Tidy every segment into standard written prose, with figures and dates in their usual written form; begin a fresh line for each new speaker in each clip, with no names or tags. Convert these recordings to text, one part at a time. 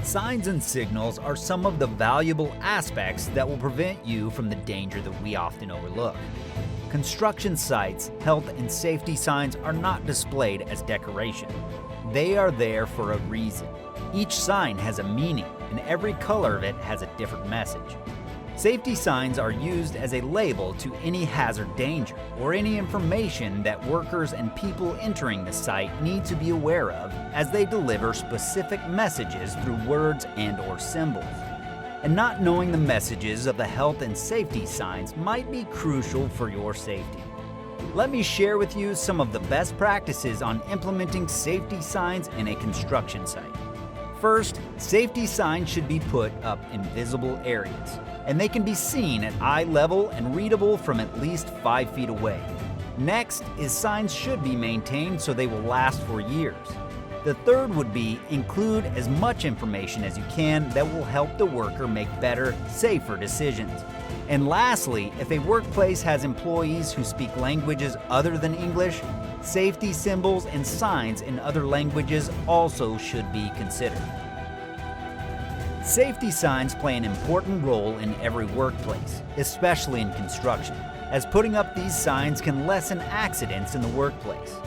Signs and signals are some of the valuable aspects that will prevent you from the danger that we often overlook. Construction sites' health and safety signs are not displayed as decoration. They are there for a reason. Each sign has a meaning, and every color of it has a different message. Safety signs are used as a label to any hazard danger or any information that workers and people entering the site need to be aware of as they deliver specific messages through words and/or symbols. And not knowing the messages of the health and safety signs might be crucial for your safety. Let me share with you some of the best practices on implementing safety signs in a construction site. First, safety signs should be put up in visible areas, and they can be seen at eye level and readable from at least 5 feet away. Next is signs should be maintained so they will last for years. The third would be include as much information as you can that will help the worker make better, safer decisions. And lastly, if a workplace has employees who speak languages other than English, safety symbols and signs in other languages also should be considered. Safety signs play an important role in every workplace, especially in construction, as putting up these signs can lessen accidents in the workplace.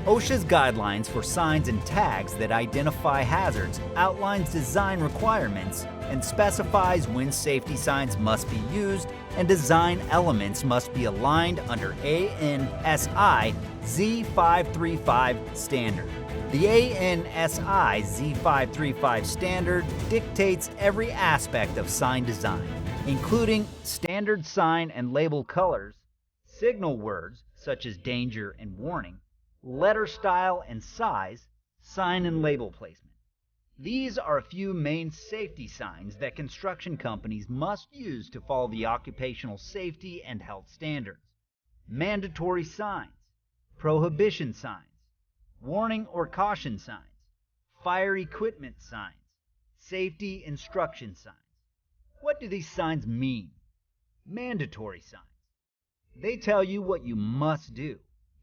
OSHA's guidelines for signs and tags that identify hazards outlines design requirements and specifies when safety signs must be used and design elements must be aligned under ANSI Z535 standard. The ANSI Z535 standard dictates every aspect of sign design, including standard sign and label colors, signal words such as danger and warning, letter style and size, sign and label placement. These are a few main safety signs that construction companies must use to follow the occupational safety and health standards. Mandatory signs, prohibition signs, warning or caution signs, fire equipment signs, safety instruction signs. What do these signs mean? Mandatory signs. They tell you what you must do.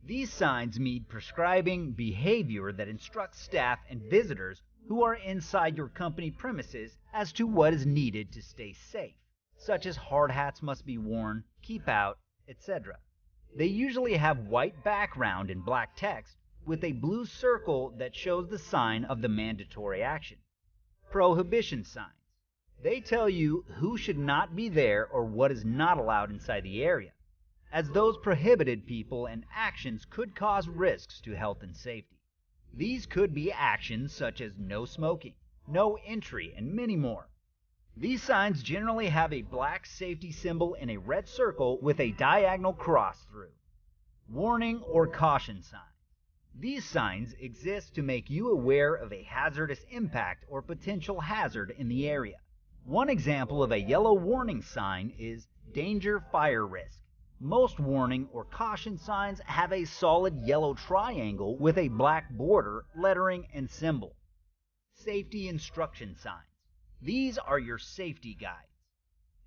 These signs mean prescribing behavior that instructs staff and visitors who are inside your company premises as to what is needed to stay safe, such as hard hats must be worn, keep out, etc. They usually have white background and black text with a blue circle that shows the sign of the mandatory action. Prohibition signs. They tell you who should not be there or what is not allowed inside the area, as those prohibited people and actions could cause risks to health and safety. These could be actions such as no smoking, no entry, and many more. These signs generally have a black safety symbol in a red circle with a diagonal cross through. Warning or caution signs. These signs exist to make you aware of a hazardous impact or potential hazard in the area. One example of a yellow warning sign is danger fire risk. Most warning or caution signs have a solid yellow triangle with a black border, lettering, and symbol. Safety instruction signs. These are your safety guides.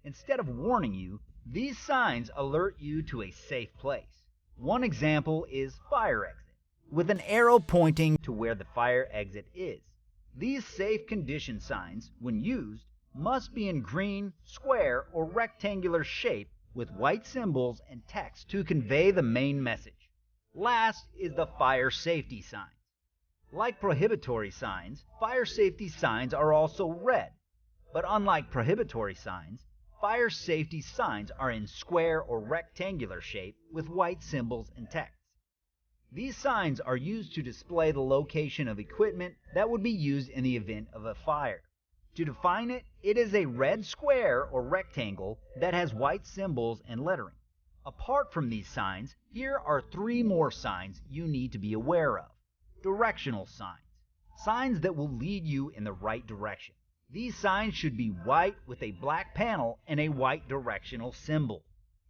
Instead of warning you, these signs alert you to a safe place. One example is fire exit, with an arrow pointing to where the fire exit is. These safe condition signs, when used, must be in green, square, or rectangular shape with white symbols and text to convey the main message. Last is the fire safety signs. Like prohibitory signs, fire safety signs are also red, but unlike prohibitory signs, fire safety signs are in square or rectangular shape with white symbols and text. These signs are used to display the location of equipment that would be used in the event of a fire. To define it, it is a red square or rectangle that has white symbols and lettering. Apart from these signs, here are 3 more signs you need to be aware of. Directional signs. Signs that will lead you in the right direction. These signs should be white with a black panel and a white directional symbol.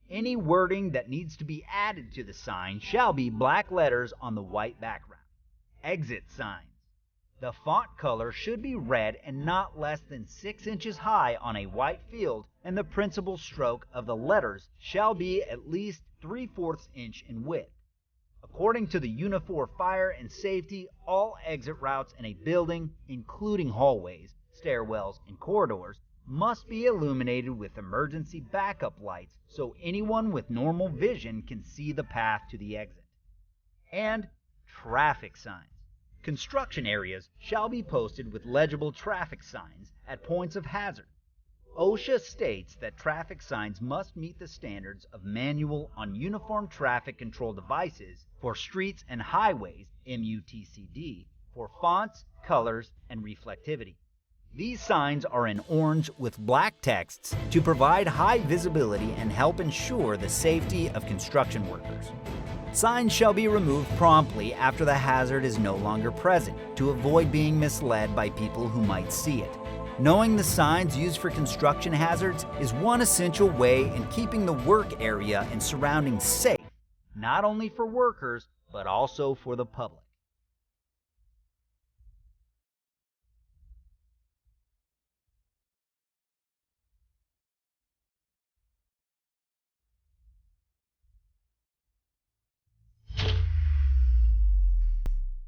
Any wording that needs to be added to the sign shall be black letters on the white background. Exit signs. The font color should be red and not less than 6 inches high on a white field, and the principal stroke of the letters shall be at least 3/4 inch in width. According to the Unifor Fire and Safety, all exit routes in a building, including hallways, stairwells, and corridors must be illuminated with emergency backup lights so anyone with normal vision can see the path to the exit. And traffic signs. Construction areas shall be posted with legible traffic signs at points of hazard. OSHA states that traffic signs must meet the standards of Manual on Uniform Traffic Control Devices for Streets and Highways, MUTCD, for fonts, colors, and reflectivity. These signs are in orange with black texts to provide high visibility and help ensure the safety of construction workers. Signs shall be removed promptly after the hazard is no longer present to avoid being misled by people who might see it. Knowing the signs used for construction hazards is one essential way in keeping the work area and surroundings safe, not only for workers, but also for the public.